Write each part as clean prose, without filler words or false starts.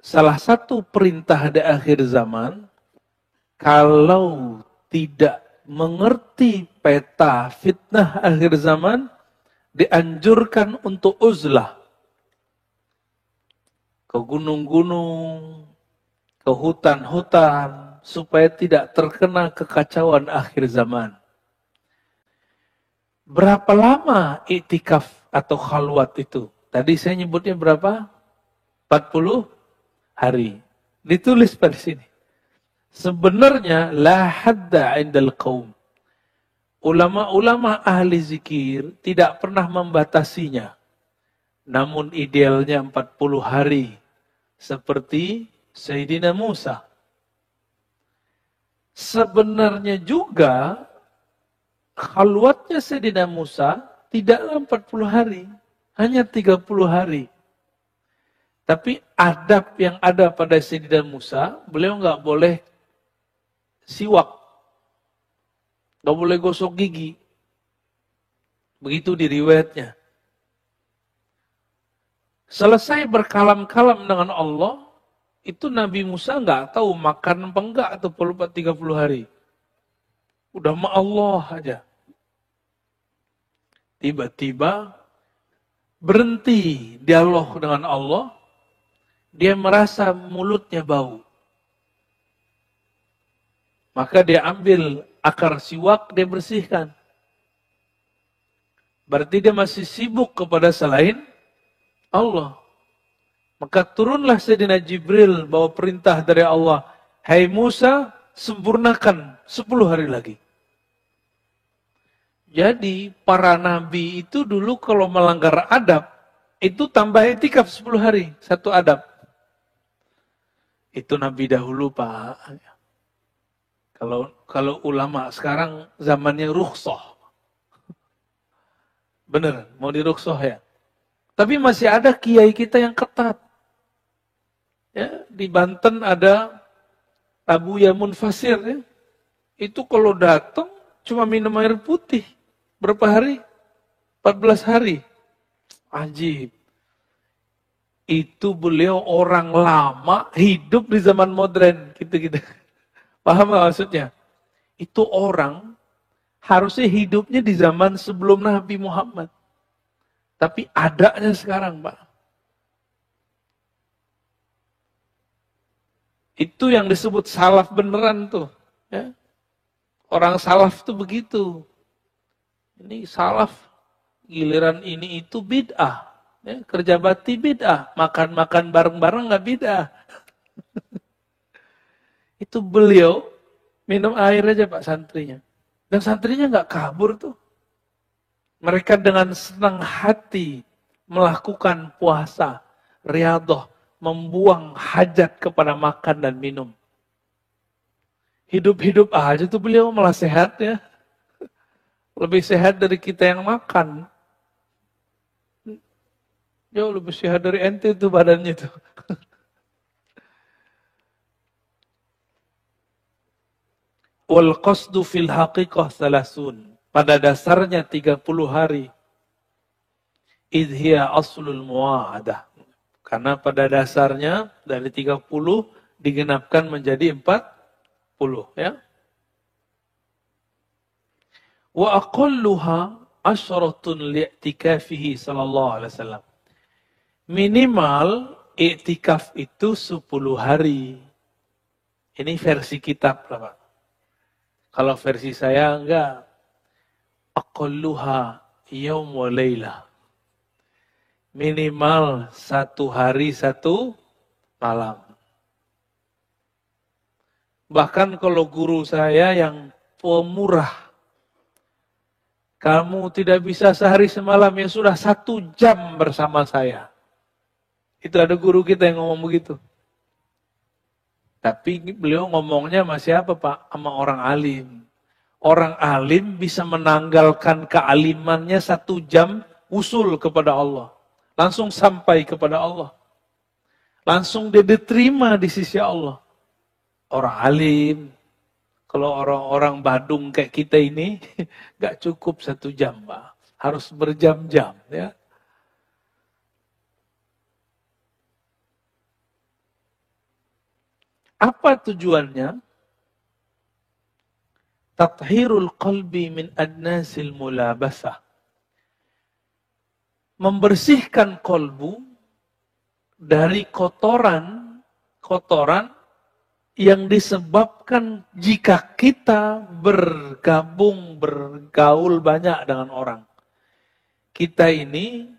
salah satu perintah di akhir zaman, kalau tidak mengerti peta fitnah akhir zaman, dianjurkan untuk uzlah ke gunung-gunung, ke hutan-hutan, supaya tidak terkena kekacauan akhir zaman. Berapa lama iktikaf atau khalwat itu? Tadi saya nyebutnya berapa? 40 hari. Ditulis pada sini. Sebenarnya la hadda indal qaum. Ulama-ulama ahli zikir tidak pernah membatasinya. Namun idealnya 40 hari. Seperti Sayyidina Musa. Sebenarnya juga khalwatnya Sayyidina Musa tidaklah 40 hari. Hanya 30 hari. Tapi adab yang ada pada Sayyidina Musa, beliau nggak boleh siwak. Nggak boleh gosok gigi. Begitu di riwayatnya. Selesai berkalam-kalam dengan Allah, itu Nabi Musa nggak tahu makan apa enggak atau perlu 30 hari. Udah ma Allah aja. Tiba-tiba berhenti dialog dengan Allah, dia merasa mulutnya bau. Maka dia ambil akar siwak, dia bersihkan. Berarti dia masih sibuk kepada selain Allah. Maka turunlah Sayyidina Jibril bawa perintah dari Allah. Hai Musa, sempurnakan 10 hari lagi. Jadi para nabi itu dulu kalau melanggar adab, itu tambah itikaf 10 hari, satu adab. Itu nabi dahulu Pak. Kalau ulama sekarang zamannya rukhsah. Bener, mau dirukhsah ya. Tapi masih ada kiai kita yang ketat. Ya, di Banten ada Abu Yamun Fasir ya. Itu kalau datang cuma minum air putih. Berapa hari? 14 hari. Ajib. Itu beliau orang lama hidup di zaman modern. Gitu-gitu. Paham gak maksudnya? Itu orang harusnya hidupnya di zaman sebelum Nabi Muhammad. Tapi adanya sekarang, Pak. Itu yang disebut salaf beneran tuh. Ya. Orang salaf tuh begitu. Ini salaf, giliran ini itu bid'ah. Ya, kerja bakti bid'ah. Makan-makan bareng-bareng gak bid'ah. Itu beliau minum air aja Pak santrinya. Dan santrinya gak kabur tuh. Mereka dengan senang hati melakukan puasa, riyadhah, membuang hajat kepada makan dan minum. Hidup-hidup aja tuh beliau malah sehat ya. Lebih sehat dari kita yang makan. Jauh lebih sehat dari ente tuh badannya tuh. Wal qasdu fil haqiqah salasun. Pada dasarnya 30 hari. Idhiya aslul mu'ahadah. Karena pada dasarnya dari 30 digenapkan menjadi 40. Ya. Wa aqalluha asyaratun li'tikafihi sallallahu alaihi wasallam. Minimal i'tikaf itu 10 hari. Ini versi kitab lah Pak. Kalau versi saya enggak. Aqalluha yaum wa laylah. Minimal 1 hari 1 malam. Bahkan kalau guru saya yang pemurah, kamu tidak bisa sehari semalam, ya sudah 1 jam bersama saya. Itu ada guru kita yang ngomong begitu. Tapi beliau ngomongnya masih apa Pak? Sama orang alim. Orang alim bisa menanggalkan kealimannya 1 jam usul kepada Allah. Langsung sampai kepada Allah. Langsung dia diterima di sisi Allah. Orang alim. Kalau orang-orang Badung kayak kita ini, gak cukup 1 jam Pak. Harus berjam-jam ya. Apa tujuannya? Tathhirul qalbi min adnasil mulabasah. Membersihkan kolbu dari kotoran yang disebabkan jika kita bergaul banyak dengan orang. Kita ini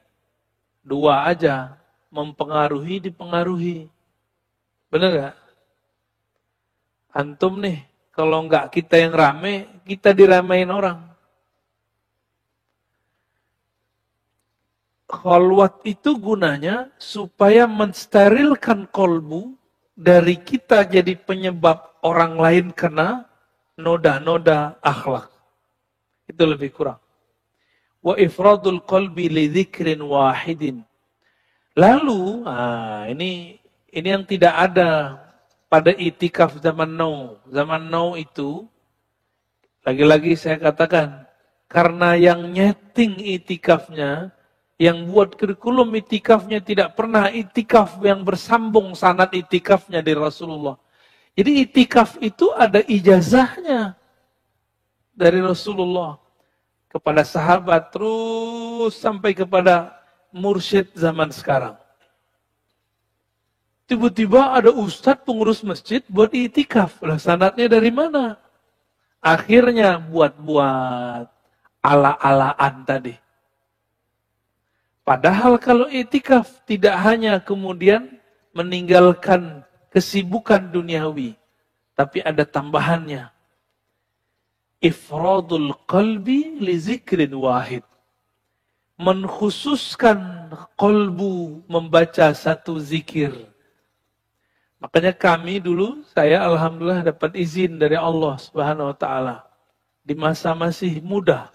dua aja, mempengaruhi, dipengaruhi. Benar gak? Antum nih, kalau enggak kita yang rame, kita diramain orang. Khalwat itu gunanya supaya mensterilkan kolbu dari kita jadi penyebab orang lain kena noda-noda akhlak. Itu lebih kurang. Wa ifradul qalbi li dzikrin wahidin. Lalu, ini yang tidak ada pada itikaf zaman now. Zaman now itu, lagi-lagi saya katakan, karena yang nyeting itikafnya, yang buat kurikulum itikafnya tidak pernah itikaf yang bersambung sanad itikafnya dari Rasulullah. Jadi itikaf itu ada ijazahnya dari Rasulullah kepada sahabat terus sampai kepada mursyid zaman sekarang. Tiba-tiba ada ustadz pengurus masjid buat itikaf. Lah sanadnya dari mana? Akhirnya buat-buat ala-alaan tadi. Padahal kalau itikaf tidak hanya kemudian meninggalkan kesibukan duniawi, tapi ada tambahannya. Ifradul qalbi li zikrin wahid. Menkhususkan kolbu membaca satu zikir. Makanya kami dulu, saya alhamdulillah dapat izin dari Allah Subhanahu wa taala di masa masih muda.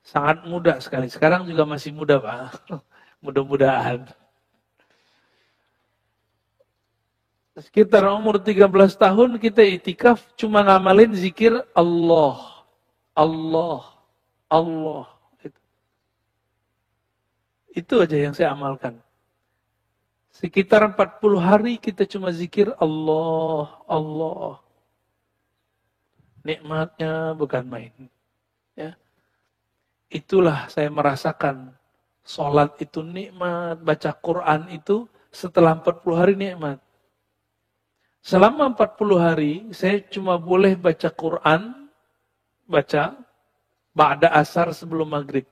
Sangat muda sekali. Sekarang juga masih muda, Pak. Mudah-mudahan. Sekitar umur 13 tahun kita itikaf cuma ngamalin zikir Allah. Allah. Allah. Itu aja yang saya amalkan. Sekitar 40 hari kita cuma zikir Allah. Allah. Nikmatnya bukan main. Ya. Itulah saya merasakan sholat itu nikmat, baca Quran itu setelah 40 hari nikmat. Selama 40 hari saya cuma boleh baca Quran, baca ba'da asar sebelum maghrib.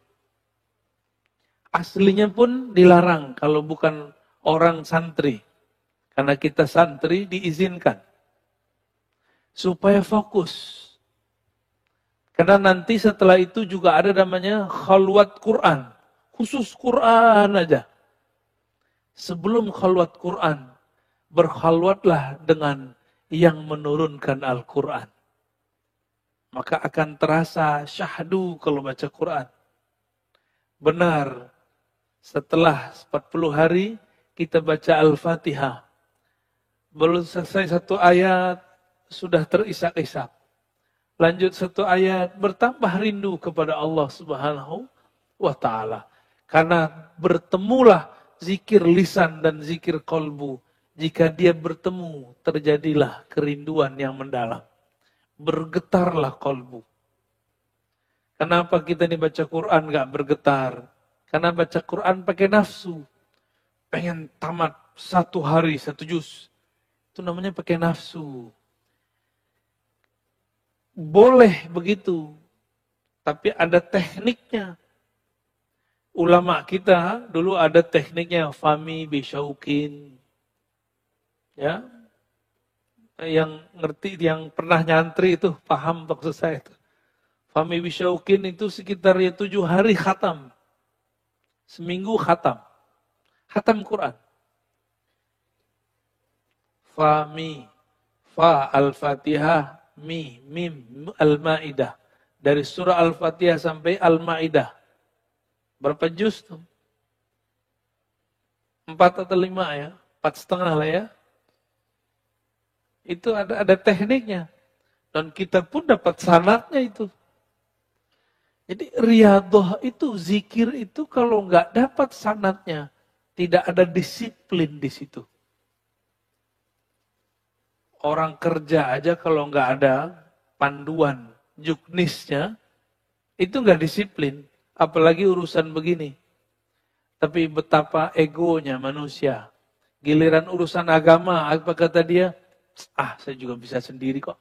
Aslinya pun dilarang kalau bukan orang santri. Karena kita santri diizinkan. Supaya fokus. Karena nanti setelah itu juga ada namanya khalwat Quran. Khusus Quran aja. Sebelum khalwat Quran, berkhalwatlah dengan yang menurunkan Al-Quran. Maka akan terasa syahdu kalau baca Quran. Benar, setelah 40 hari kita baca Al-Fatihah. Belum selesai satu ayat, sudah terisak-isak. Lanjut satu ayat, bertambah rindu kepada Allah Subhanahu wa ta'ala. Karena bertemulah zikir lisan dan zikir kolbu. Jika dia bertemu, terjadilah kerinduan yang mendalam. Bergetarlah kolbu. Kenapa kita ini baca Quran gak bergetar? Karena baca Quran pakai nafsu. Pengen tamat satu hari, satu juz. Itu namanya pakai nafsu. Boleh begitu, tapi ada tekniknya. Ulama kita dulu ada tekniknya, fami bisyaukin. Ya, yang ngerti, yang pernah nyantri itu paham maksud saya itu. Fami bisyaukin itu sekitar 7 hari khatam, seminggu khatam, khatam Quran. Fami, fa al-fatihah. Mim, Al-Ma'idah. Dari surah Al-Fatihah sampai Al-Ma'idah. Berapa juz tuh? 4 atau 5 ya? 4,5 lah ya. Itu ada tekniknya. Dan kita pun dapat sanadnya itu. Jadi riyadhah itu, zikir itu kalau nggak dapat sanadnya, tidak ada disiplin di situ. Orang kerja aja kalau nggak ada panduan juknisnya, itu nggak disiplin. Apalagi urusan begini. Tapi betapa egonya manusia. Giliran urusan agama, apa kata dia? Saya juga bisa sendiri kok.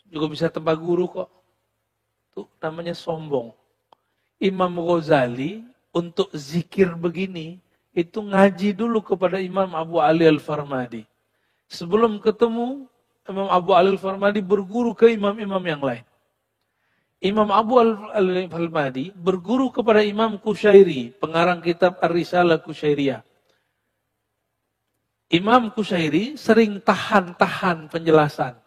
Juga bisa tanpa guru kok. Itu namanya sombong. Imam Ghazali untuk zikir begini, itu ngaji dulu kepada Imam Abu Ali Al-Farmadi. Sebelum ketemu, Imam Abu Ali Al-Farmadi berguru ke imam-imam yang lain. Imam Abu Al-Farmadi berguru kepada Imam Kushairi, pengarang kitab Ar-Risalah Kushairiyah. Imam Kushairi sering tahan-tahan penjelasan.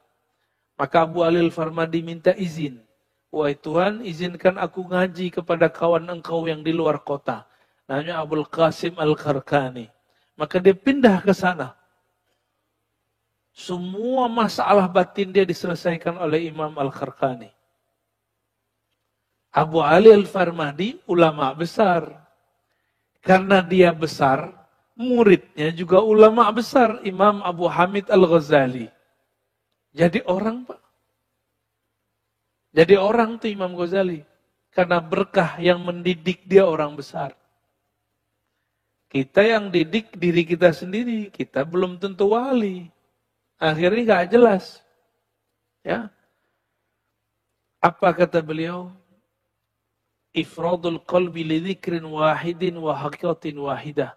Maka Abu Ali Al-Farmadi minta izin. Wahai Tuhan, izinkan aku ngaji kepada kawan engkau yang di luar kota. Namanya Abul Qasim Al-Kharkani. Maka dia pindah ke sana. Semua masalah batin dia diselesaikan oleh Imam Al-Kharkani. Abu Ali Al-Farmadi ulama besar. Karena dia besar, muridnya juga ulama besar. Imam Abu Hamid Al-Ghazali. Jadi orang, Pak. Jadi orang tuh Imam Ghazali. Karena berkah yang mendidik dia orang besar. Kita yang didik diri kita sendiri. Kita belum tentu wali. Akhirnya nggak jelas. Ya. Apa kata beliau? Ifradul qalbi li dzikrin wahidin wa haqiqatin wahidah.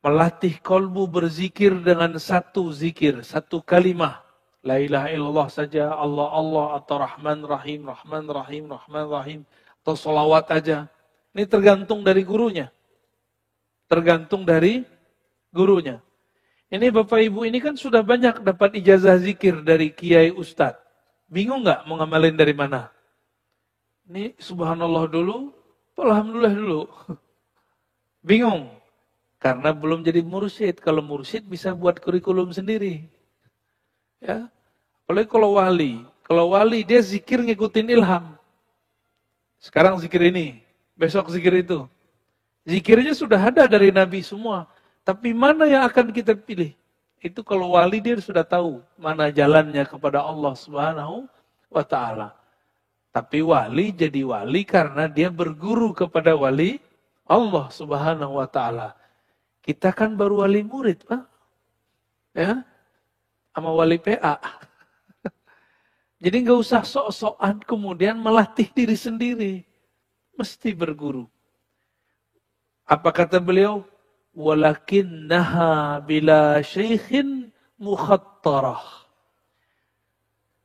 Melatih kolbu berzikir dengan satu zikir, satu kalimah. La ilaha illallah saja, Allah Allah atau Rahman Rahim, Rahman Rahim, Rahman Rahim, atau salawat aja. Ini tergantung dari gurunya. Tergantung dari gurunya. Ini Bapak Ibu ini kan sudah banyak dapat ijazah zikir dari kiai ustadz. Bingung nggak mau ngamalin dari mana? Ini subhanallah dulu, alhamdulillah dulu. Bingung. Karena belum jadi mursyid. Kalau mursyid bisa buat kurikulum sendiri. Ya, apalagi kalau wali. Kalau wali dia zikir ngikutin ilham. Sekarang zikir ini, besok zikir itu. Zikirnya sudah ada dari Nabi semua. Tapi mana yang akan kita pilih? Itu kalau wali dia sudah tahu mana jalannya kepada Allah Subhanahu wa Ta'ala. Tapi wali jadi wali karena dia berguru kepada wali Allah Subhanahu wa Ta'ala. Kita kan baru wali murid, Pak. Ya, sama wali PA. Jadi nggak usah sok-sokan kemudian melatih diri sendiri. Mesti berguru. Apa kata beliau? Walakinnaha bila syaikhin mukhattarah.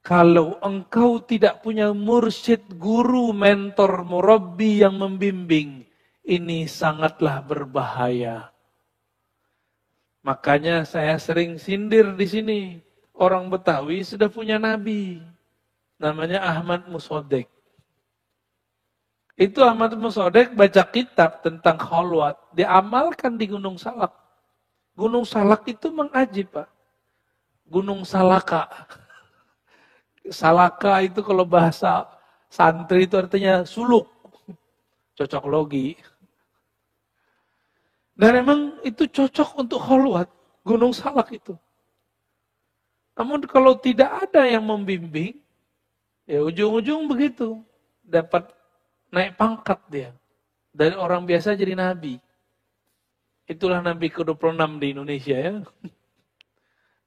Kalau engkau tidak punya mursyid, guru, mentor, murabbi yang membimbing, ini sangatlah berbahaya. Makanya saya sering sindir di sini. Orang Betawi sudah punya nabi. Namanya Ahmad Musodek. Itu Ahmad Musodek baca kitab tentang khalwat. Diamalkan di Gunung Salak. Gunung Salak itu mengajib, Pak. Gunung Salaka. Salaka itu kalau bahasa santri itu artinya suluk. Cocok logi. Dan memang itu cocok untuk khalwat, Gunung Salak itu. Namun kalau tidak ada yang membimbing, ya ujung-ujung begitu. Dapat naik pangkat dia. Dari orang biasa jadi nabi. Itulah nabi ke-26 di Indonesia ya.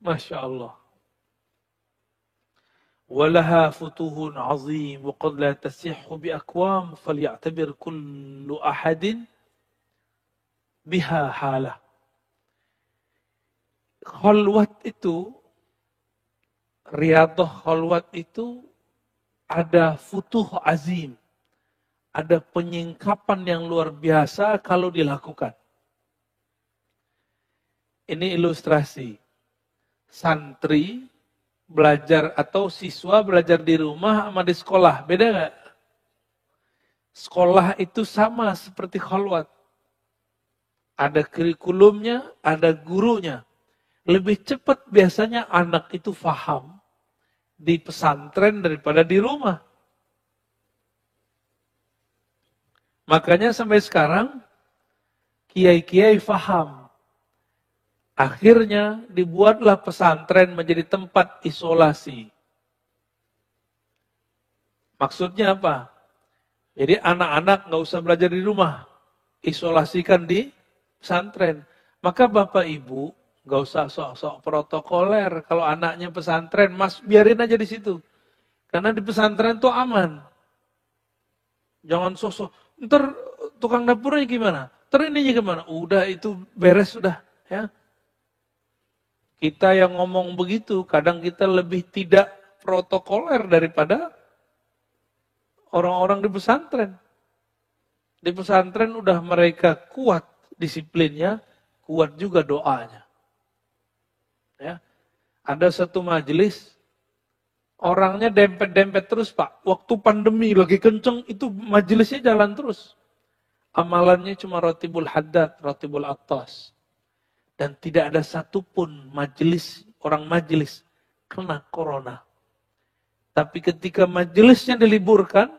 Masya Allah. Walaha futuhun azim, wa qad la tasihhu bi aqwam, falya'tabir kullu ahadin biha halah. Khalwat itu, riyadhah khalwat itu ada futuh azim. Ada penyingkapan yang luar biasa kalau dilakukan. Ini ilustrasi. Santri belajar atau siswa belajar di rumah sama di sekolah. Beda nggak? Sekolah itu sama seperti khalwat. Ada kurikulumnya, ada gurunya. Lebih cepat biasanya anak itu faham di pesantren daripada di rumah. Makanya sampai sekarang kiai-kiai faham. Akhirnya dibuatlah pesantren menjadi tempat isolasi. Maksudnya apa? Jadi anak-anak nggak usah belajar di rumah, isolasikan di pesantren. Maka Bapak Ibu nggak usah sok-sok protokoler. Kalau anaknya pesantren, mas biarin aja di situ. Karena di pesantren tuh aman. Jangan sok-sok. Ntar tukang dapurnya gimana? Ntar ininya gimana? Udah itu beres sudah. Ya. Kita yang ngomong begitu, kadang kita lebih tidak protokoler daripada orang-orang di pesantren. Di pesantren udah mereka kuat disiplinnya, kuat juga doanya. Ya. Ada satu majelis, orangnya dempet-dempet terus Pak. Waktu pandemi lagi kenceng, itu majelisnya jalan terus. Amalannya cuma rotibul haddad, rotibul attas. Dan tidak ada satupun majelis, orang majelis kena corona. Tapi ketika majelisnya diliburkan,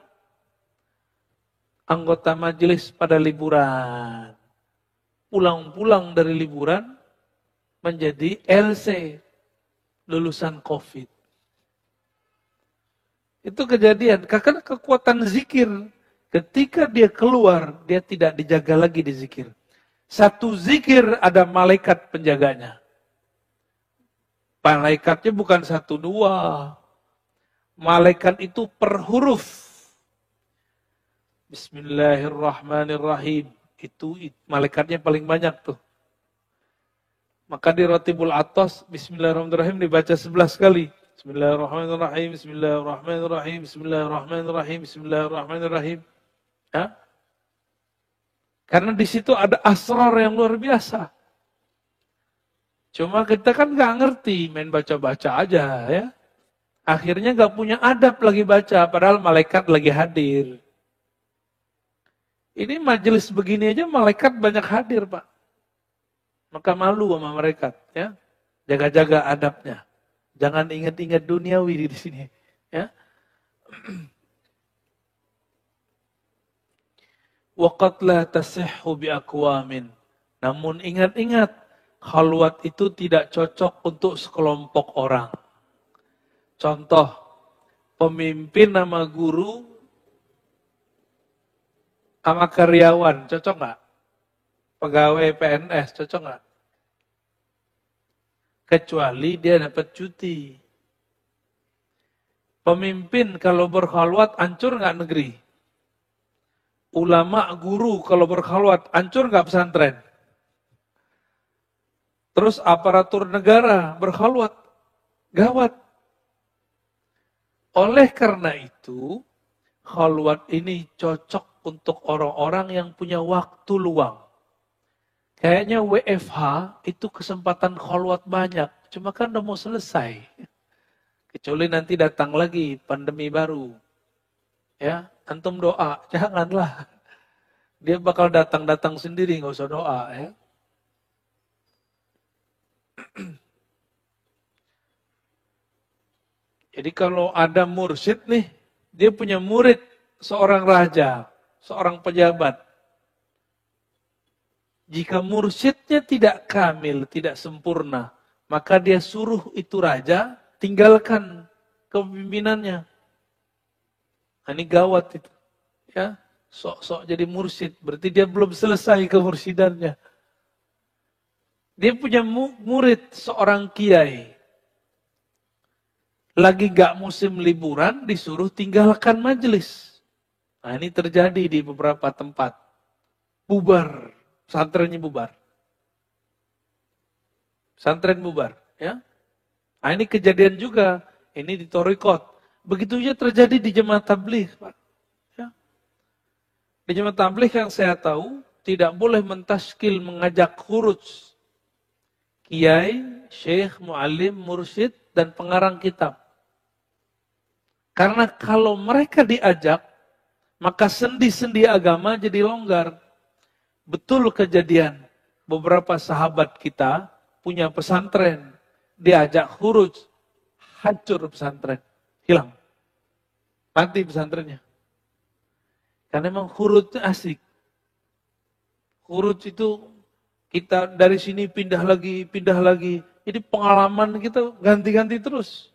anggota majelis pada liburan. Pulang-pulang dari liburan menjadi LC, lulusan COVID. Itu kejadian, karena kekuatan zikir. Ketika dia keluar, dia tidak dijaga lagi di zikir. Satu zikir ada malaikat penjaganya. Malaikatnya bukan satu dua. Malaikat itu per huruf. Bismillahirrahmanirrahim. Itu malaikatnya paling banyak tuh. Maka di Rotibul Atas, Bismillahirrahmanirrahim dibaca 11 kali. Bismillahirrahmanirrahim, Bismillahirrahmanirrahim, Bismillahirrahmanirrahim, Bismillahirrahmanirrahim. Ya? Karena di situ ada asrar yang luar biasa. Cuma kita kan nggak ngerti, main baca-baca aja ya. Akhirnya nggak punya adab lagi baca, padahal malaikat lagi hadir. Ini majelis begini aja malaikat banyak hadir Pak. Maka malu sama malaikat ya. Jaga-jaga adabnya. Jangan ingat-ingat duniawi di sini ya. Waqad la tasihhu biaqwamin. Namun ingat-ingat, khalwat itu tidak cocok untuk sekelompok orang. Contoh, pemimpin sama guru sama karyawan, cocok nggak? Pegawai PNS, cocok nggak? Kecuali dia dapat cuti. Pemimpin kalau berkhalwat, hancur nggak negeri? Ulama, guru kalau berkhalwat, hancur nggak pesantren? Terus aparatur negara berkhalwat, gawat. Oleh karena itu, khalwat ini cocok untuk orang-orang yang punya waktu luang. Kayaknya WFH itu kesempatan khalwat banyak, cuma kan udah mau selesai. Kecuali nanti datang lagi pandemi baru. Ya, antum doa, janganlah. Dia bakal datang-datang sendiri, nggak usah doa ya. Jadi kalau ada mursyid nih, dia punya murid seorang raja, seorang pejabat. Jika mursyidnya tidak kamil, tidak sempurna, maka dia suruh itu raja tinggalkan kepemimpinannya. Nah, ini gawat itu. Ya, sok-sok jadi mursyid, berarti dia belum selesai kemursidannya. Dia punya murid seorang kiai. Lagi gak musim liburan, disuruh tinggalkan majelis. Nah, ini terjadi di beberapa tempat. Bubar, pesantrennya bubar. Pesantren bubar, ya. Nah, ini kejadian juga. Ini di Thorikot. Begitu saja terjadi di jemaah tabligh, Pak. Ya. Di jemaah tabligh yang saya tahu, tidak boleh mentaskil mengajak khuruj. Kiai, syekh, mu'alim, mursyid, dan pengarang kitab. Karena kalau mereka diajak, maka sendi-sendi agama jadi longgar. Betul kejadian, beberapa sahabat kita punya pesantren, diajak khuruj, hancur pesantren. Hilang. Mati pesantrennya. Karena memang khurujnya asik. Khuruj itu Kita dari sini pindah lagi, pindah lagi. Jadi pengalaman kita ganti-ganti terus.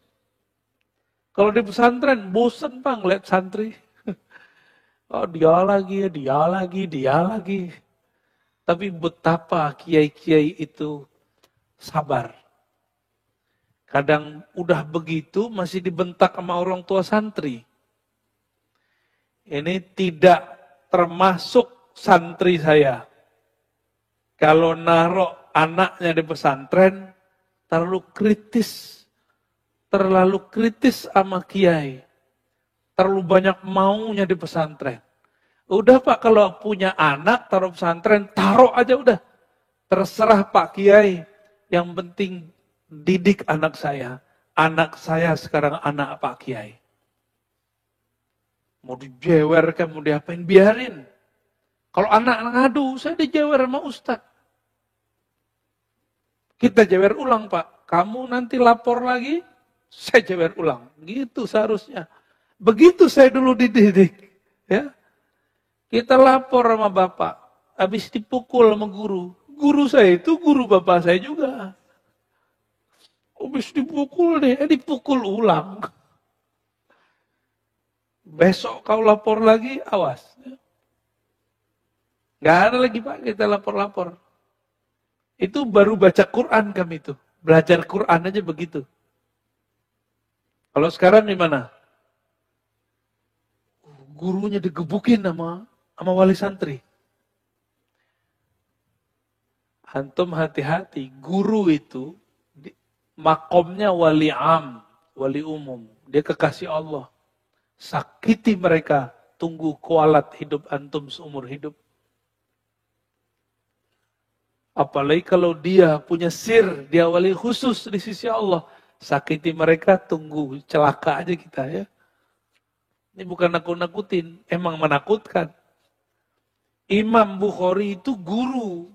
Kalau di pesantren, bosen Pak ngeliat santri. Oh, dia lagi, dia lagi, dia lagi. Tapi betapa kiai-kiai itu sabar. Kadang udah begitu masih dibentak sama orang tua santri. Ini tidak termasuk santri saya. Kalau naruh anaknya di pesantren, terlalu kritis sama kiai. Terlalu banyak maunya di pesantren. Udah Pak, kalau punya anak taruh pesantren, taruh aja udah. Terserah Pak Kiai. Yang penting didik anak saya. Anak saya sekarang anak Pak Kiai. Mau dijewer mau diapain, biarin. Kalau anak ngadu, saya dijewer sama Ustadz. Kita jewer ulang Pak. Kamu nanti lapor lagi, saya jewer ulang. Gitu seharusnya. Begitu saya dulu dididik. Ya. Kita lapor sama bapak, habis dipukul sama guru. Guru saya itu guru bapak saya juga. Habis dipukul dipukul ulang. Besok kau lapor lagi, awas. Gak ada lagi Pak, kita lapor-lapor. Itu baru baca Quran kami itu. Belajar Quran aja begitu. Kalau sekarang gimana? Gurunya digebukin sama wali santri. Antum hati-hati, guru itu makomnya wali am, wali umum. Dia kekasih Allah. Sakiti mereka, tunggu kualat hidup antum seumur hidup. Apalagi kalau dia punya sir, dia wali khusus di sisi Allah. Sakiti mereka, tunggu celaka aja kita ya. Ini bukan nakut-nakutin, emang menakutkan. Imam Bukhari itu guru.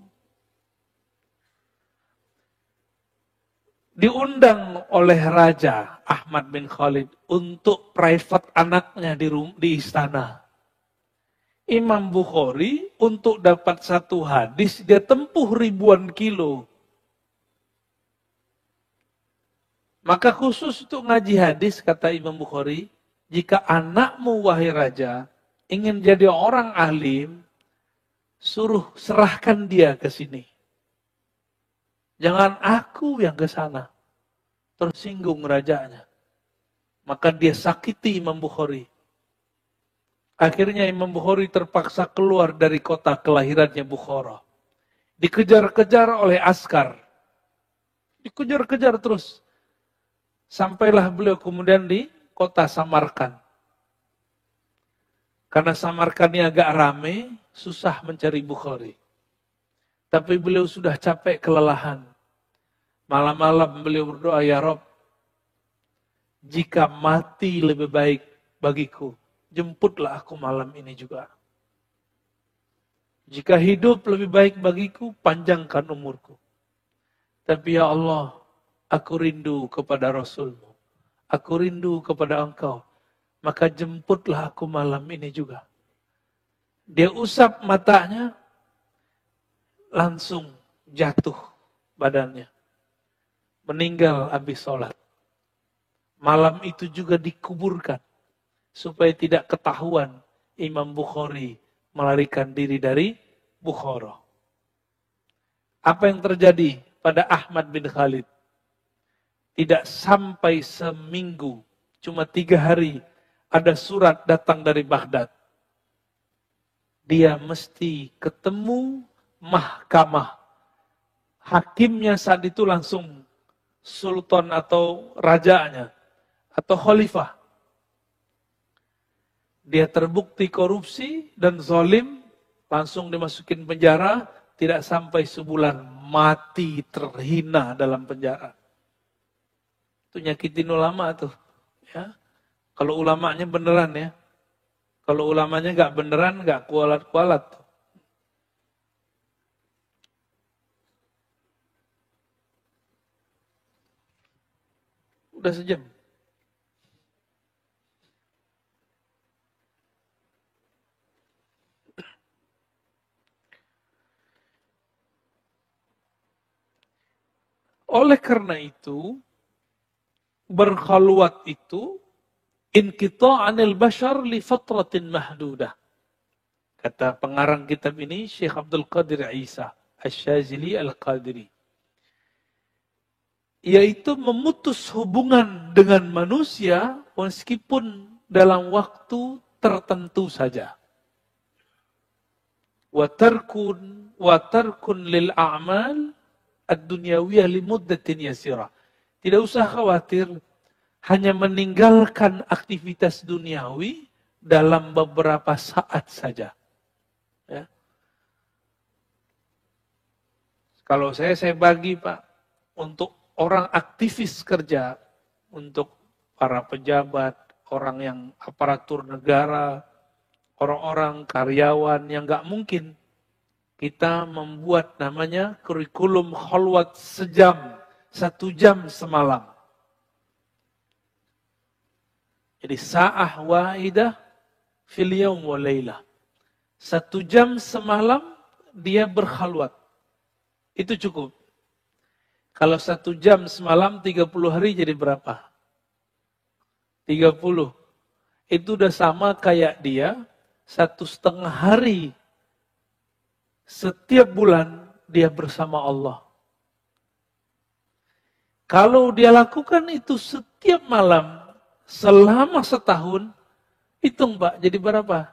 Diundang oleh Raja Ahmad bin Khalid untuk private anaknya di istana. Imam Bukhari untuk dapat satu hadis dia tempuh ribuan kilo. Maka khusus untuk ngaji hadis kata Imam Bukhari, jika anakmu wahai raja ingin jadi orang alim, suruh serahkan dia ke sini. Jangan aku yang ke sana. Tersinggung rajanya. Maka dia sakiti Imam Bukhari. Akhirnya Imam Bukhari terpaksa keluar dari kota kelahirannya Bukhara. Dikejar-kejar oleh askar. Dikejar-kejar terus. Sampailah beliau kemudian di kota Samarkand. Karena Samarkand ini agak rame, susah mencari Bukhari. Tapi beliau sudah capek, kelelahan. Malam-malam beliau berdoa, ya Rob, jika mati lebih baik bagiku, jemputlah aku malam ini juga. Jika hidup lebih baik bagiku, panjangkan umurku. Tapi ya Allah, aku rindu kepada Rasulmu. Aku rindu kepada Engkau. Maka jemputlah aku malam ini juga. Dia usap matanya, langsung jatuh badannya. Meninggal habis sholat. Malam itu juga dikuburkan. Supaya tidak ketahuan Imam Bukhari melarikan diri dari Bukhara. Apa yang terjadi pada Ahmad bin Khalid? Tidak sampai seminggu, cuma 3 hari, ada surat datang dari Baghdad. Dia mesti ketemu mahkamah. Hakimnya saat itu langsung sultan atau rajanya, atau khalifah. Dia terbukti korupsi dan zalim, langsung dimasukin penjara, tidak sampai sebulan, mati terhina dalam penjara. Itu nyakitin ulama tuh. Ya. Kalau ulamanya beneran ya. Kalau ulamanya nggak beneran, nggak kualat-kualat. Udah sejam. Oleh karena itu, berkhalwat itu inqita'anil bashar li fatratin mahdudah. Kata pengarang kitab ini, Syekh Abdul Qadir Isa Asy-Syadzili Al-Qadiri. Yaitu memutus hubungan dengan manusia meskipun dalam waktu tertentu saja. Wa tarkun lil a'mal ad-dunyawiyah li muddatin yasirah. Tidak usah khawatir, hanya meninggalkan aktivitas duniawi dalam beberapa saat saja. Ya. Kalau saya bagi Pak, untuk orang aktivis kerja, untuk para pejabat, orang yang aparatur negara, orang-orang karyawan yang nggak mungkin kita membuat namanya kurikulum khalwat sejam, 1 jam semalam. Jadi sa'ah wahidah fil yaum wa laylah. 1 jam semalam dia berkhalwat. Itu cukup. Kalau 1 jam semalam 30 hari jadi berapa? 30. Itu udah sama kayak dia 1,5 hari setiap bulan dia bersama Allah. Kalau dia lakukan itu setiap malam selama setahun, hitung Pak, jadi berapa?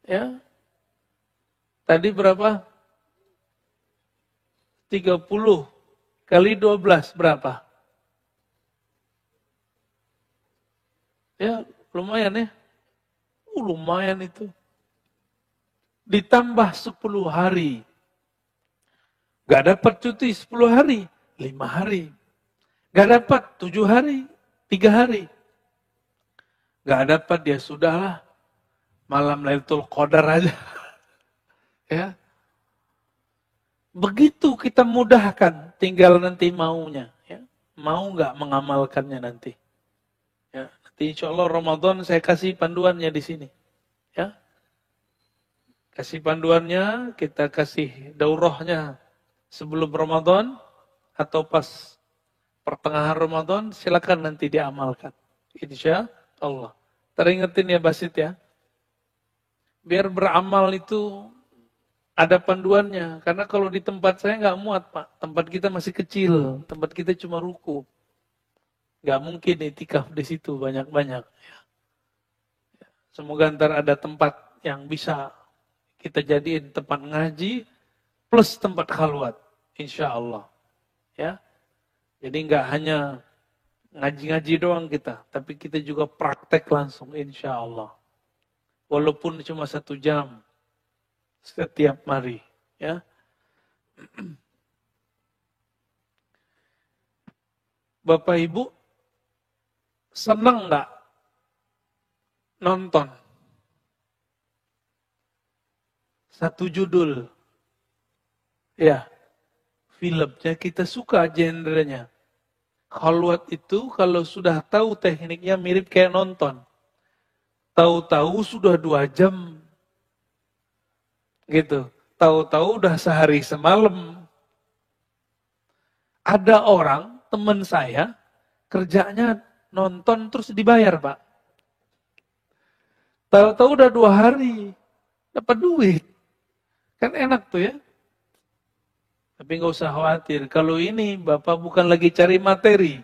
Ya. Tadi berapa? 30 kali 12 berapa? Ya, lumayan ya. Lumayan itu. Ditambah 10 hari. Gak dapat cuti 10 hari, 5 hari. Gak dapat 7 hari, 3 hari. Gak dapat dia sudahlah. Malam Lailatul Qadar aja. Ya. Begitu kita mudahkan, tinggal nanti maunya. Ya. Mau gak mengamalkannya nanti. Ya. Nanti insya Allah Ramadan saya kasih panduannya di sini. Ya. Kasih panduannya, kita kasih daurahnya sebelum Ramadan atau pas pertengahan Ramadan, silakan nanti diamalkan. Insya Allah. Teringetin ya Basit ya. Biar beramal itu ada panduannya. Karena kalau di tempat saya nggak muat Pak. Tempat kita masih kecil. Tempat kita cuma ruku. Nggak mungkin itikaf di situ banyak-banyak. Semoga ntar ada tempat yang bisa kita jadiin tempat ngaji plus tempat khalwat, insya Allah. Ya, jadi nggak hanya ngaji-ngaji doang kita, tapi kita juga praktek langsung, insya Allah. Walaupun cuma 1 jam setiap hari, ya. Bapak Ibu, senang nggak nonton? Satu judul. Ya, filmnya kita suka genrenya. Khalwat itu kalau sudah tahu tekniknya mirip kayak nonton. Tahu-tahu sudah 2 jam. Gitu. Tahu-tahu udah sehari semalam. Ada orang, teman saya, kerjanya nonton terus dibayar Pak. Tahu-tahu udah 2 hari. Dapat duit. Kan enak tuh ya. Tapi nggak usah khawatir. Kalau ini Bapak bukan lagi cari materi.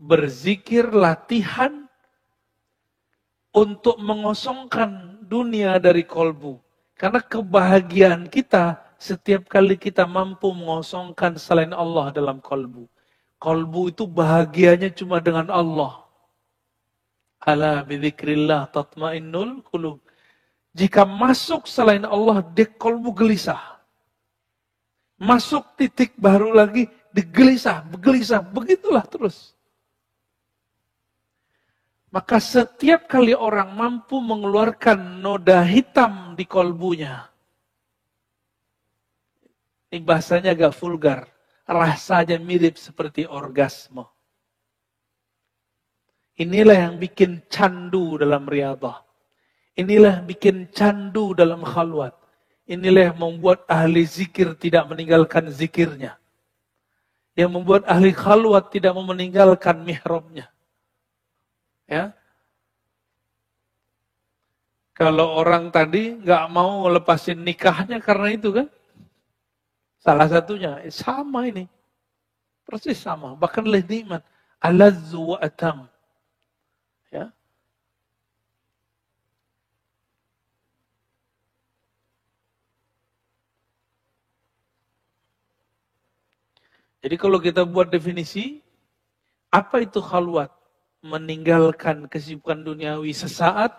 Berzikir latihan untuk mengosongkan dunia dari kolbu. Karena kebahagiaan kita setiap kali kita mampu mengosongkan selain Allah dalam kolbu. Kolbu itu bahagianya cuma dengan Allah. Ala bidzikrillah tatmainnul qulub. Jika masuk selain Allah, dia kolbu gelisah. Masuk titik baru lagi, digelisah, bergelisah, begitulah terus. Maka setiap kali orang mampu mengeluarkan noda hitam di kolbunya, ini bahasanya agak vulgar, rasanya mirip seperti orgasme. Inilah yang bikin candu dalam riyadhah. Inilah bikin candu dalam khalwat. Inilah yang membuat ahli zikir tidak meninggalkan zikirnya. Yang membuat ahli khalwat tidak mau meninggalkan mihrabnya. Ya. Kalau orang tadi nggak mau lepasin nikahnya karena itu kan. Salah satunya, sama ini. Persis sama, bahkan lebih nikmat. Alazzu wa atam. Ya. Jadi kalau kita buat definisi, apa itu khalwat? Meninggalkan kesibukan duniawi sesaat,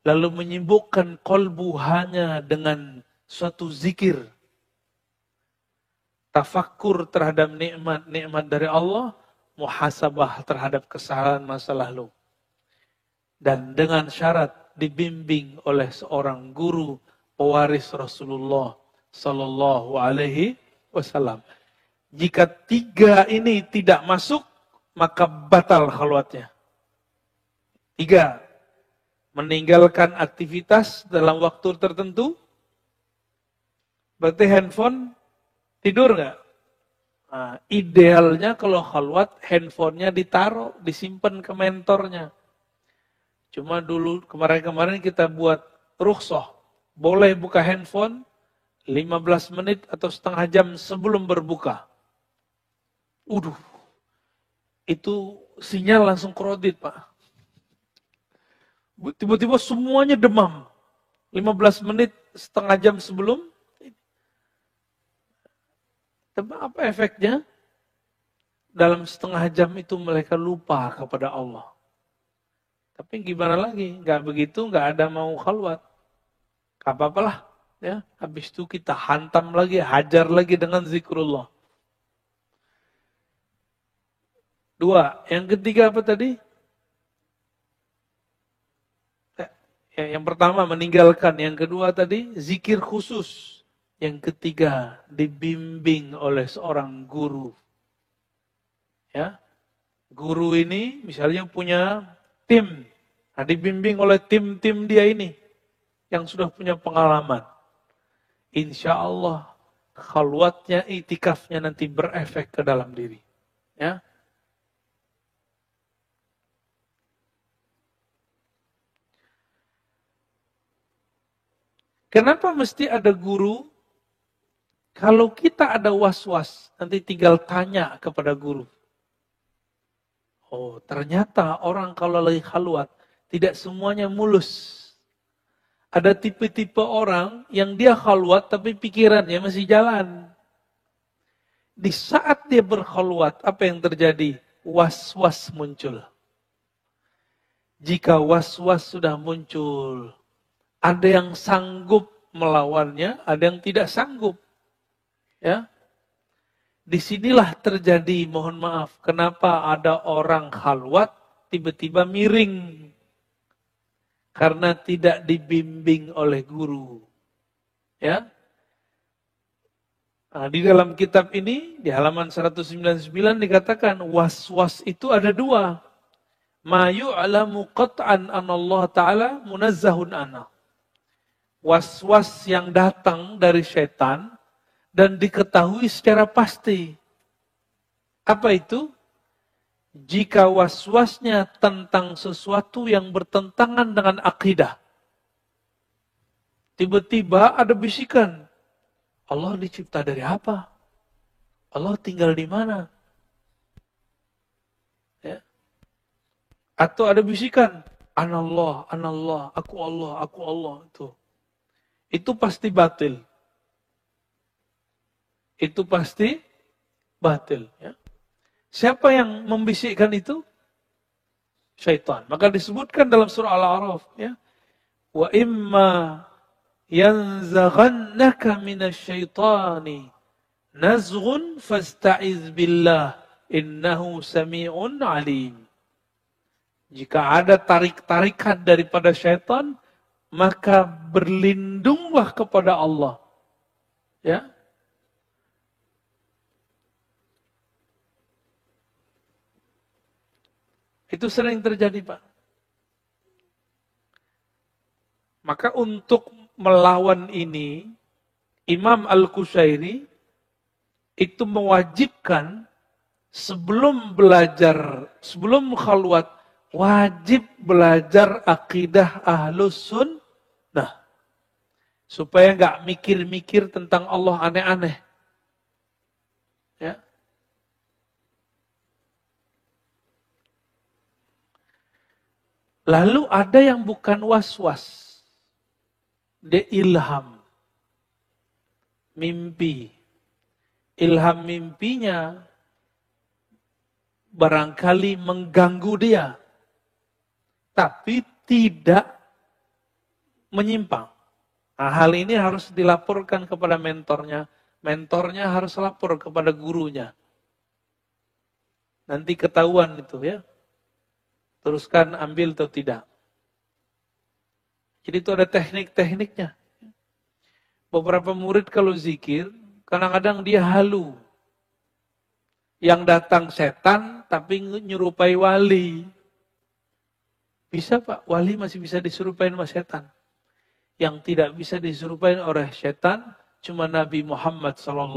lalu menyibukkan kolbu hanya dengan suatu zikir. Tafakkur terhadap nikmat-nikmat dari Allah, muhasabah terhadap kesalahan masa lalu. Dan dengan syarat dibimbing oleh seorang guru pewaris Rasulullah Sallallahu Alaihi Wasallam. Jika tiga ini tidak masuk, maka batal khalwatnya. Tiga, meninggalkan aktivitas dalam waktu tertentu. Berarti handphone, tidur nggak? Nah, idealnya kalau khalwat, handphonenya ditaruh, disimpan ke mentornya. Cuma dulu, kemarin-kemarin kita buat rukhsah. Boleh buka handphone 15 menit atau setengah jam sebelum berbuka. Itu sinyal langsung kredit, Pak. Tiba-tiba semuanya demam. 15 menit, setengah jam sebelum. Tapi apa efeknya? Dalam setengah jam itu mereka lupa kepada Allah. Tapi gimana lagi? Gak begitu, gak ada mau khalwat. Gak apa-apalah. Ya, habis itu kita hantam lagi, hajar lagi dengan zikrullah. Dua. Yang ketiga apa tadi? Yang pertama meninggalkan. Yang kedua tadi zikir khusus. Yang ketiga dibimbing oleh seorang guru. Ya, guru ini misalnya punya tim. Nah, dibimbing oleh tim-tim dia ini. Yang sudah punya pengalaman. Insya Allah khalwatnya, itikafnya nanti berefek ke dalam diri. Ya. Kenapa mesti ada guru? Kalau kita ada was-was, nanti tinggal tanya kepada guru. Oh, ternyata orang kalau lagi khalwat, tidak semuanya mulus. Ada tipe-tipe orang yang dia khalwat, tapi pikirannya masih jalan. Di saat dia berkhalwat, apa yang terjadi? Was-was muncul. Jika was-was sudah muncul, ada yang sanggup melawannya, ada yang tidak sanggup. Ya. Disinilah terjadi, mohon maaf, kenapa ada orang khalwat tiba-tiba miring. Karena tidak dibimbing oleh guru. Ya. Nah, di dalam kitab ini, di halaman 199 dikatakan, was-was itu ada dua. Ma yu'lamu qat'an anallah ta'ala munazzahun anah. Was-was yang datang dari setan dan diketahui secara pasti. Apa itu? Jika was-wasnya tentang sesuatu yang bertentangan dengan akidah. Tiba-tiba ada bisikan. Allah dicipta dari apa? Allah tinggal di mana? Ya. Atau ada bisikan. Anallah, anallah, aku Allah, aku Allah. Itu pasti batil. Itu pasti batil. Ya. Siapa yang membisikkan itu? Syaitan. Maka disebutkan dalam surah Al-A'raf. Ya. Wa imma yanzaghannaka minasyaitani nazghun fasta'iz billah innahu sami'un alim. Jika ada tarik-tarikan daripada syaitan, maka berlindunglah kepada Allah. Ya. Itu sering terjadi, Pak. Maka untuk melawan ini, Imam Al-Qushairi itu mewajibkan sebelum khalwat, wajib belajar akidah Ahlus Sunnah. Supaya nggak mikir-mikir tentang Allah aneh-aneh. Ya. Lalu ada yang bukan was-was. Dia ilham. Mimpi. Ilham mimpinya barangkali mengganggu dia. Tapi tidak menyimpang. Nah, hal ini harus dilaporkan kepada mentornya. Mentornya harus lapor kepada gurunya. Nanti ketahuan itu ya. Teruskan ambil atau tidak. Jadi itu ada teknik-tekniknya. Beberapa murid kalau zikir, kadang-kadang dia halu. Yang datang setan, tapi nyerupai wali. Bisa Pak, wali masih bisa diserupain sama setan. Yang tidak bisa diserupain oleh setan, cuma Nabi Muhammad SAW.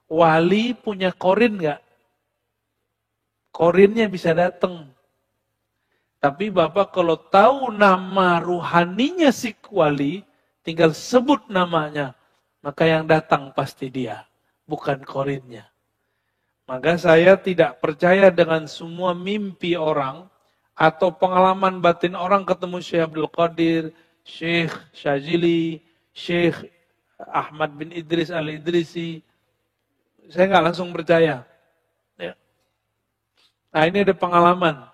Wali punya korin nggak? Korinnya bisa datang. Tapi Bapak kalau tahu nama ruhaninya si wali, tinggal sebut namanya. Maka yang datang pasti dia, bukan korinnya. Maka saya tidak percaya dengan semua mimpi orang, atau pengalaman batin orang ketemu Syekh Abdul Qadir, Syekh Syazili, Syekh Ahmad bin Idris Al-Idrisi. Saya nggak langsung percaya. Ya. Nah ini ada pengalaman.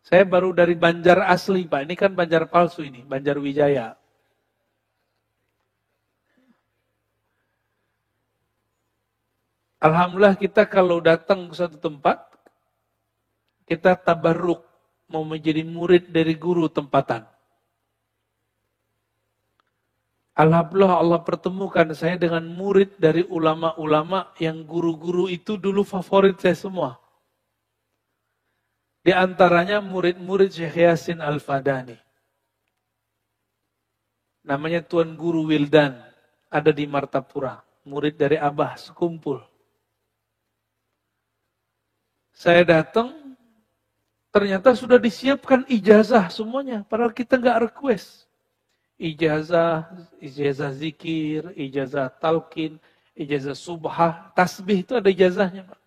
Saya baru dari Banjar asli, Pak. Ini kan Banjar palsu ini, Banjar Wijaya. Alhamdulillah kita kalau datang ke suatu tempat, kita tabarruk, mau menjadi murid dari guru tempatan. Alhamdulillah Allah pertemukan saya dengan murid dari ulama-ulama yang guru-guru itu dulu favorit saya semua. Di antaranya murid-murid Syekh Yasin Al-Fadani. Namanya Tuan Guru Wildan, ada di Martapura. Murid dari Abah sekumpul. Saya datang, ternyata sudah disiapkan ijazah semuanya. Padahal kita nggak request. Ijazah zikir, ijazah talqin, ijazah subhah, tasbih itu ada ijazahnya, Pak.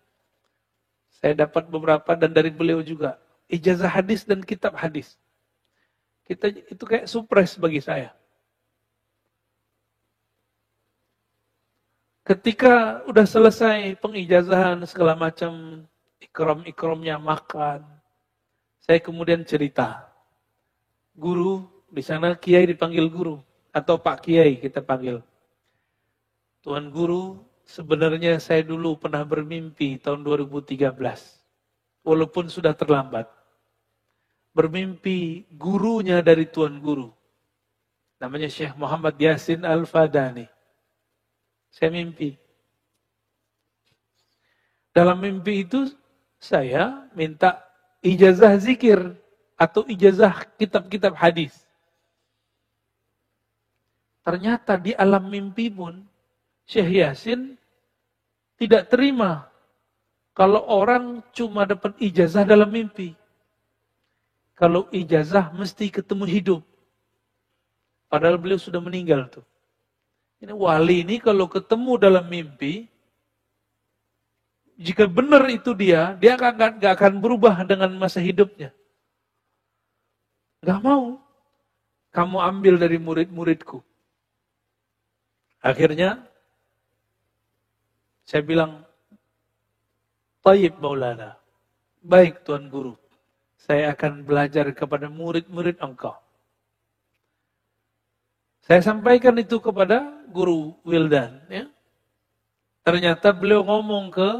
Saya dapat beberapa dan dari beliau juga. Ijazah hadis dan kitab hadis. Itu kayak surprise bagi saya. Ketika udah selesai pengijazahan segala macam, ikram-ikramnya makan, saya kemudian cerita. Guru, di sana kiai dipanggil guru. Atau Pak Kiai kita panggil. Tuan Guru, sebenarnya saya dulu pernah bermimpi tahun 2013. Walaupun sudah terlambat. Bermimpi gurunya dari Tuan Guru. Namanya Syekh Muhammad Yasin Al-Fadani. Saya mimpi. Dalam mimpi itu saya minta ijazah zikir atau ijazah kitab-kitab hadis. Ternyata di alam mimpi pun Syekh Yasin tidak terima kalau orang cuma dapat ijazah dalam mimpi. Kalau ijazah mesti ketemu hidup. Padahal beliau sudah meninggal tuh. Ini wali ini kalau ketemu dalam mimpi, jika benar itu dia gak akan berubah dengan masa hidupnya. Gak mau. Kamu ambil dari murid-muridku. Akhirnya, saya bilang, Tayyib Maulana, baik Tuan Guru, saya akan belajar kepada murid-murid engkau. Saya sampaikan itu kepada Guru Wildan. Ya. Ternyata beliau ngomong ke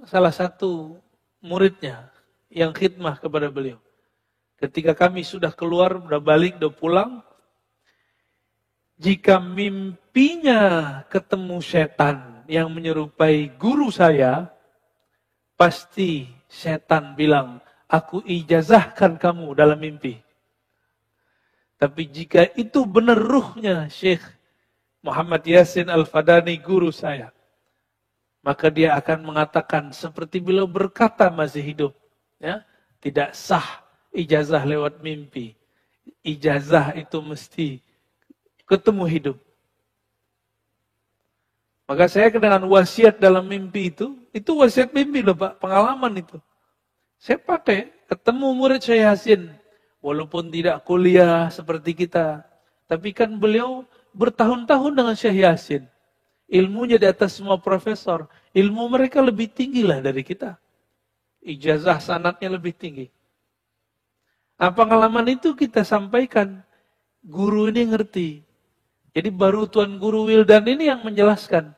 salah satu muridnya yang khidmah kepada beliau. Ketika kami sudah keluar, sudah balik, sudah pulang, jika mimpinya ketemu setan yang menyerupai guru saya, pasti setan bilang, aku ijazahkan kamu dalam mimpi. Tapi jika itu benar ruhnya Syekh Muhammad Yasin Al-Fadani guru saya. Maka dia akan mengatakan seperti beliau berkata masih hidup. Ya, tidak sah ijazah lewat mimpi. Ijazah itu mesti ketemu hidup. Maka saya dengan wasiat dalam mimpi itu wasiat mimpi loh Pak, pengalaman itu. Saya pakai, ketemu murid Syekh Yasin, walaupun tidak kuliah seperti kita. Tapi kan beliau bertahun-tahun dengan Syekh Yasin. Ilmunya di atas semua profesor. Ilmu mereka lebih tinggi lah dari kita. Ijazah sanadnya lebih tinggi. Nah, pengalaman itu kita sampaikan. Guru ini ngerti. Jadi baru Tuan Guru Wildan ini yang menjelaskan.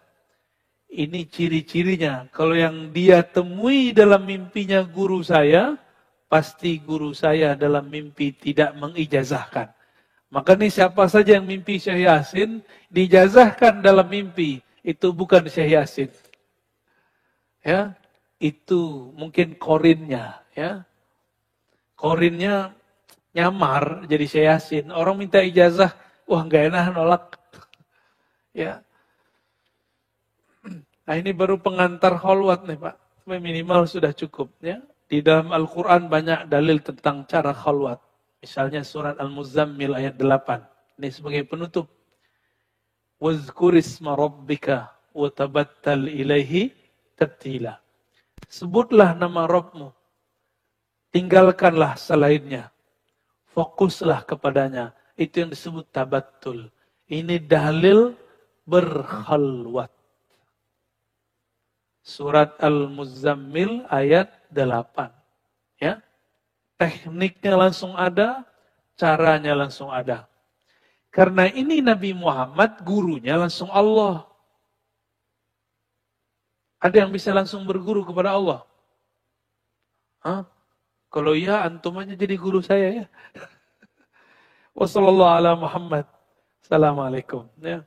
Ini ciri-cirinya. Kalau yang dia temui dalam mimpinya guru saya, pasti guru saya dalam mimpi tidak mengijazahkan. Maka nih siapa saja yang mimpi Syekh Yasin, dijazahkan dalam mimpi. Itu bukan Syekh Yasin. Ya, itu mungkin korinnya. Ya, korinnya nyamar jadi Syekh Yasin. Orang minta ijazah, wah nggak enak nolak. Ya. Nah ini baru pengantar khalwat nih Pak. Minimal sudah cukup. Ya. Di dalam Al-Quran banyak dalil tentang cara khalwat. Misalnya surat Al-Muzammil ayat 8. Ini sebagai penutup. Wazkurisma rabbika wa tabattal ilaihi tabtila. Sebutlah nama Rabbmu. Tinggalkanlah selainnya. Fokuslah kepadanya. Itu yang disebut tabattul. Ini dalil berkhalwat. Surat Al-Muzammil ayat 8. Ya. Tekniknya langsung ada, caranya langsung ada. Karena ini Nabi Muhammad, gurunya langsung Allah. Ada yang bisa langsung berguru kepada Allah? Hah? Kalau iya, antum aja jadi guru saya ya. Wassalamualaikum warahmatullahi wabarakatuh. Assalamualaikum. Ya.